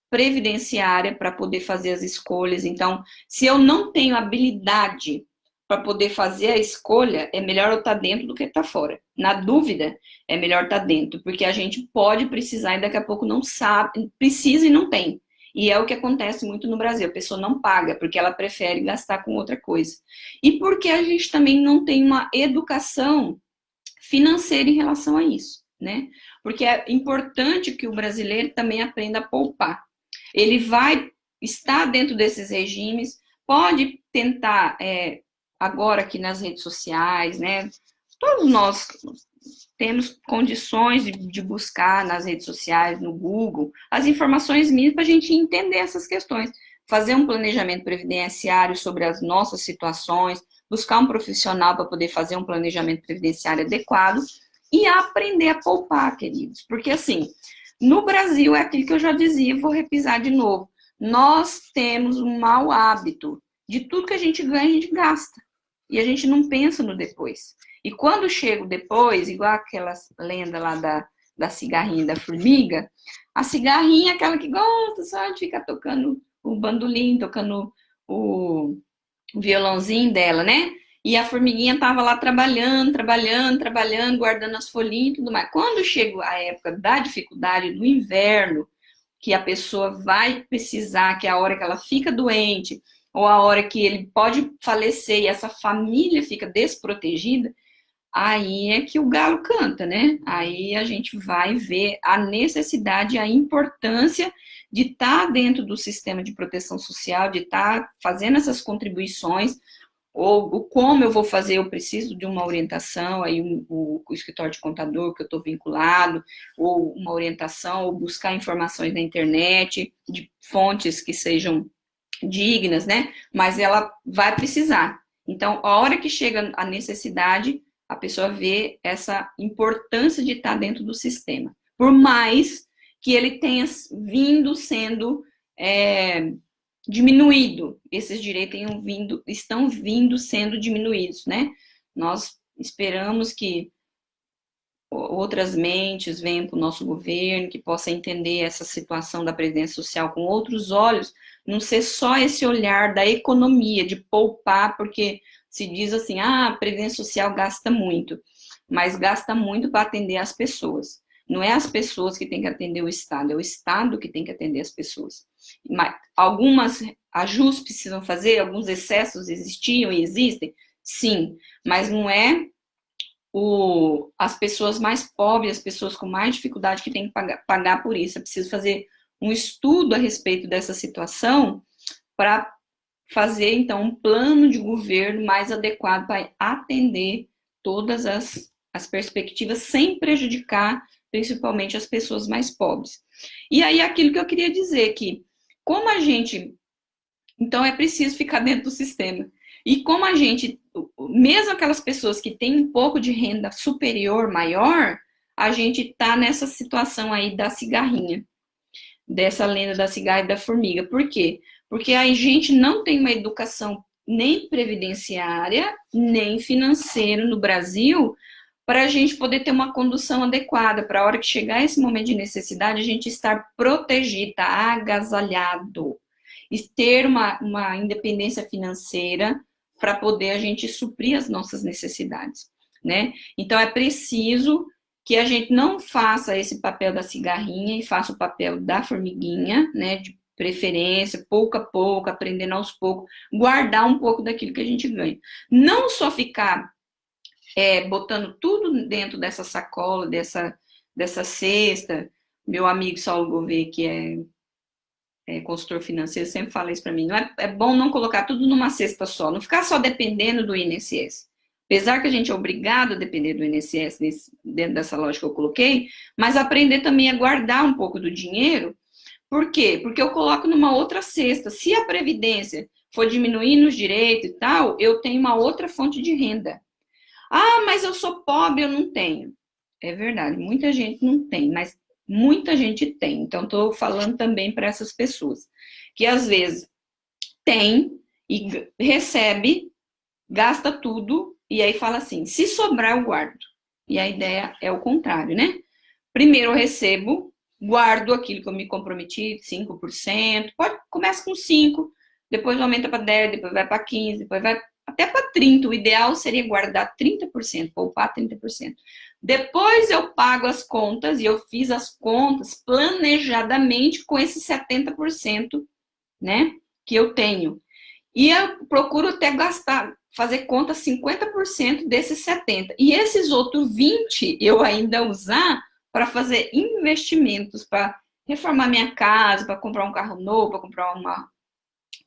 previdenciária para poder fazer as escolhas. Então, se eu não tenho habilidade para poder fazer a escolha, é melhor eu estar dentro do que estar fora. Na dúvida, é melhor estar dentro, porque a gente pode precisar e daqui a pouco não sabe, precisa e não tem. E é o que acontece muito no Brasil, a pessoa não paga, porque ela prefere gastar com outra coisa. E porque a gente também não tem uma educação financeira em relação a isso, né? Porque é importante que o brasileiro também aprenda a poupar. Ele vai estar dentro desses regimes, pode tentar, agora aqui nas redes sociais, né? Todos nós temos condições de buscar nas redes sociais, no Google, as informações mínimas para a gente entender essas questões. Fazer um planejamento previdenciário sobre as nossas situações, buscar um profissional para poder fazer um planejamento previdenciário adequado e aprender a poupar, queridos. Porque, assim, no Brasil, é aquilo que eu já dizia, vou repisar de novo, nós temos um mau hábito de tudo que a gente ganha, a gente gasta. E a gente não pensa no depois. E quando chega o depois, igual aquela lenda lá da cigarrinha da formiga, a cigarrinha é aquela que gosta só de ficar tocando o bandolim, tocando o violãozinho dela, né? E a formiguinha tava lá trabalhando, guardando as folhinhas e tudo mais. Quando chega a época da dificuldade do inverno, que a pessoa vai precisar, que é a hora que ela fica doente, ou a hora que ele pode falecer e essa família fica desprotegida, aí é que o galo canta, né? Aí a gente vai ver a necessidade, a importância de estar dentro do sistema de proteção social, de estar fazendo essas contribuições, ou como eu vou fazer, eu preciso de uma orientação, aí o escritório de contador que eu estou vinculado, ou uma orientação, ou buscar informações na internet, de fontes que sejam dignas, né? Mas ela vai precisar. Então, a hora que chega a necessidade, a pessoa vê essa importância de estar dentro do sistema. Por mais que ele tenha vindo sendo diminuído, esses direitos estão vindo sendo diminuídos, né? Nós esperamos que outras mentes venham para o nosso governo, que possa entender essa situação da previdência social com outros olhos, não ser só esse olhar da economia, de poupar, porque se diz assim, a previdência social gasta muito, mas gasta muito para atender as pessoas. Não é as pessoas que têm que atender o Estado, é o Estado que tem que atender as pessoas. Mas algumas ajustes precisam fazer, alguns excessos existiam e existem, sim, mas não é as pessoas mais pobres, as pessoas com mais dificuldade que têm que pagar por isso. É preciso fazer um estudo a respeito dessa situação para fazer, então, um plano de governo mais adequado para atender todas as perspectivas sem prejudicar, principalmente, as pessoas mais pobres. E aí, aquilo que eu queria dizer, que como a gente... Então, é preciso ficar dentro do sistema. E como a gente, mesmo aquelas pessoas que têm um pouco de renda superior, maior, a gente está nessa situação aí da cigarrinha, dessa lenda da cigarra e da formiga. Por quê? Porque a gente não tem uma educação nem previdenciária, nem financeira no Brasil, para a gente poder ter uma condução adequada, para a hora que chegar esse momento de necessidade, a gente estar protegido, agasalhado, e ter uma independência financeira para poder a gente suprir as nossas necessidades, né? Então, é preciso que a gente não faça esse papel da cigarrinha e faça o papel da formiguinha, né, de preferência, pouco a pouco, aprendendo aos poucos, guardar um pouco daquilo que a gente ganha. Não só ficar botando tudo dentro dessa sacola, dessa cesta. Meu amigo Saulo Gouveia, que é consultor financeiro, sempre fala isso para mim. Não é bom não colocar tudo numa cesta só, não ficar só dependendo do INSS. Apesar que a gente é obrigado a depender do INSS dentro dessa lógica que eu coloquei, mas aprender também a guardar um pouco do dinheiro. Por quê? Porque eu coloco numa outra cesta. Se a Previdência for diminuindo os direitos e tal, eu tenho uma outra fonte de renda. Ah, mas eu sou pobre, eu não tenho. É verdade, muita gente não tem, mas muita gente tem. Então, estou falando também para essas pessoas, que às vezes tem e recebe, gasta tudo, e aí fala assim, se sobrar eu guardo. E a ideia é o contrário, né? Primeiro eu recebo, guardo aquilo que eu me comprometi, 5%, começa com 5%, depois aumenta para 10%, depois vai para 15%, depois vai até para 30%. O ideal seria guardar 30%, poupar 30%. Depois eu pago as contas, e eu fiz as contas planejadamente com esses 70%, né, que eu tenho. E eu procuro até gastar, fazer conta 50% desses 70%. E esses outros 20% eu ainda usar para fazer investimentos, para reformar minha casa, para comprar um carro novo, para comprar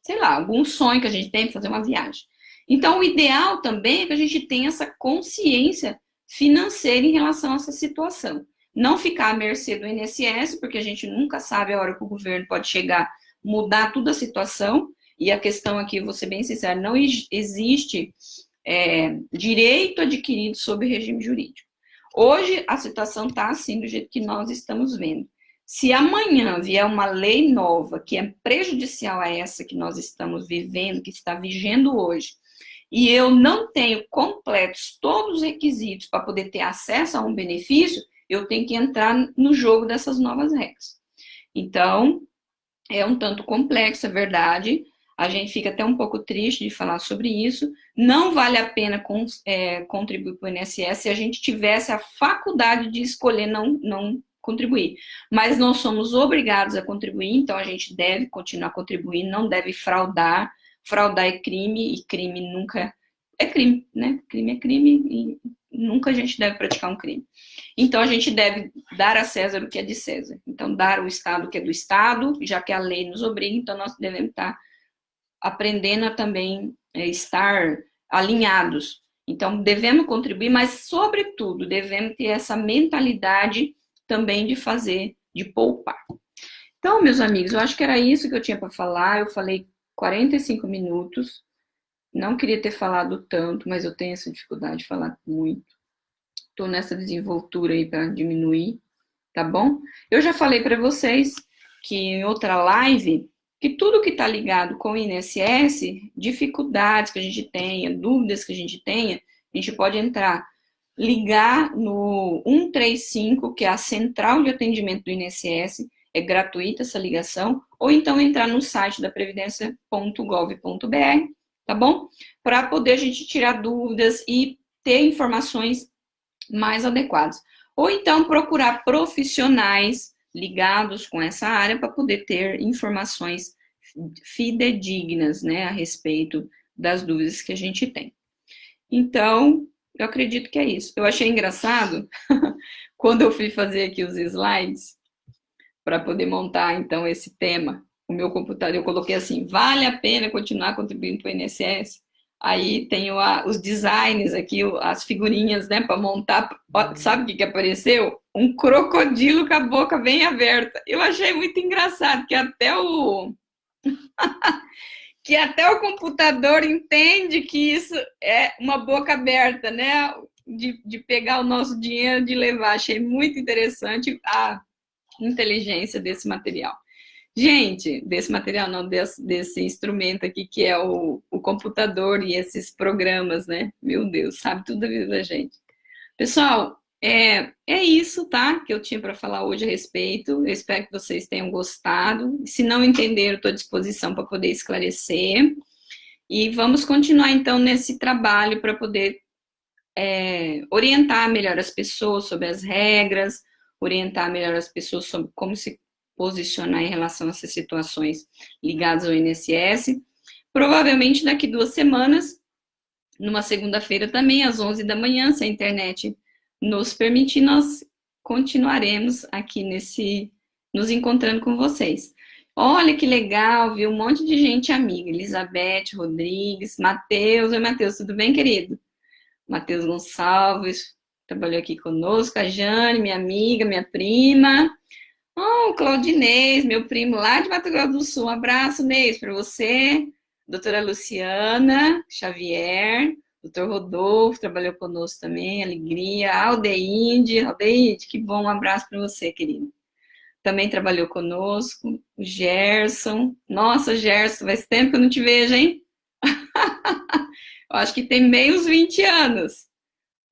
sei lá, algum sonho que a gente tem, para fazer uma viagem. Então, o ideal também é que a gente tenha essa consciência financeira em relação a essa situação. Não ficar à mercê do INSS, porque a gente nunca sabe a hora que o governo pode chegar, mudar toda a situação. E a questão aqui, vou ser bem sincera, não existe direito adquirido sob regime jurídico. Hoje, a situação está assim, do jeito que nós estamos vendo. Se amanhã vier uma lei nova, que é prejudicial a essa que nós estamos vivendo, que está vigendo hoje, e eu não tenho completos todos os requisitos para poder ter acesso a um benefício, eu tenho que entrar no jogo dessas novas regras. Então, é um tanto complexo, é verdade. A gente fica até um pouco triste de falar sobre isso. Não vale a pena contribuir para o INSS se a gente tivesse a faculdade de escolher não contribuir. Mas nós somos obrigados a contribuir, então a gente deve continuar contribuindo, não deve fraudar. Fraudar é crime, e crime nunca é crime, né? Crime é crime, e nunca a gente deve praticar um crime. Então, a gente deve dar a César o que é de César. Então, dar ao Estado o que é do Estado, já que a lei nos obriga, então nós devemos estar aprendendo a também estar alinhados. Então, devemos contribuir, mas, sobretudo, devemos ter essa mentalidade também de fazer, de poupar. Então, meus amigos, eu acho que era isso que eu tinha para falar. Eu falei 45 minutos. Não queria ter falado tanto, mas eu tenho essa dificuldade de falar muito. Estou nessa desenvoltura aí para diminuir, tá bom? Eu já falei para vocês que em outra live, que tudo que está ligado com o INSS, dificuldades que a gente tenha, dúvidas que a gente tenha, a gente pode entrar ligar no 135, que é a central de atendimento do INSS, é gratuita essa ligação, ou então entrar no site da previdência.gov.br, tá bom? Para poder a gente tirar dúvidas e ter informações mais adequadas. Ou então procurar profissionais ligados com essa área para poder ter informações fidedignas, né, a respeito das dúvidas que a gente tem. Então, eu acredito que é isso. Eu achei engraçado quando eu fui fazer aqui os slides para poder montar, então, esse tema. O meu computador, eu coloquei assim, vale a pena continuar contribuindo para o INSS? Aí tem os designs aqui, as figurinhas, né, para montar. Sabe o que apareceu? Um crocodilo com a boca bem aberta. Eu achei muito engraçado, que até o computador entende que isso é uma boca aberta, né? De pegar o nosso dinheiro, de levar. Achei muito interessante a inteligência desse material. Gente, desse material não, desse instrumento aqui, que é o computador e esses programas, né? Meu Deus, sabe tudo da vida da gente. Pessoal, é isso, tá? Que eu tinha para falar hoje a respeito. Eu espero que vocês tenham gostado. Se não entenderam, estou à disposição para poder esclarecer. E vamos continuar, então, nesse trabalho para poder orientar melhor as pessoas sobre as regras, orientar melhor as pessoas sobre como se posicionar em relação a essas situações ligadas ao INSS. Provavelmente daqui 2 semanas, numa segunda-feira também, às 11 da manhã, se a internet nos permitir, nós continuaremos aqui nos encontrando com vocês. Olha que legal, viu? Um monte de gente amiga. Elizabeth, Rodrigues, Matheus. Oi, Matheus, tudo bem, querido? Matheus Gonçalves trabalhou aqui conosco, a Jane, minha amiga, minha prima. O Claudinês, meu primo lá de Mato Grosso do Sul. Um abraço, Nês, para você. Doutora Luciana Xavier, doutor Rodolfo, trabalhou conosco também, alegria. Aldeide, que bom, um abraço para você, querido. Também trabalhou conosco. O Gerson. Nossa, Gerson, faz tempo que eu não te vejo, hein? Eu acho que tem meio uns 20 anos.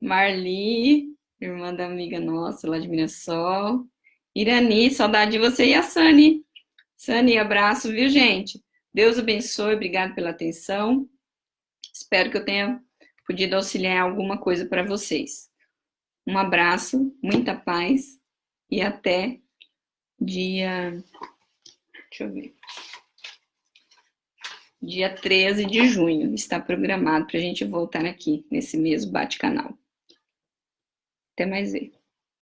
Marli, irmã da amiga nossa, lá de Mirassol. Irani, saudade de você. E a Sani. Sani, abraço, viu, gente? Deus abençoe, obrigado pela atenção. Espero que eu tenha podido auxiliar alguma coisa para vocês. Um abraço, muita paz e até dia... Deixa eu ver. Dia 13 de junho está programado para a gente voltar aqui nesse mesmo bate-canal. Até mais ver.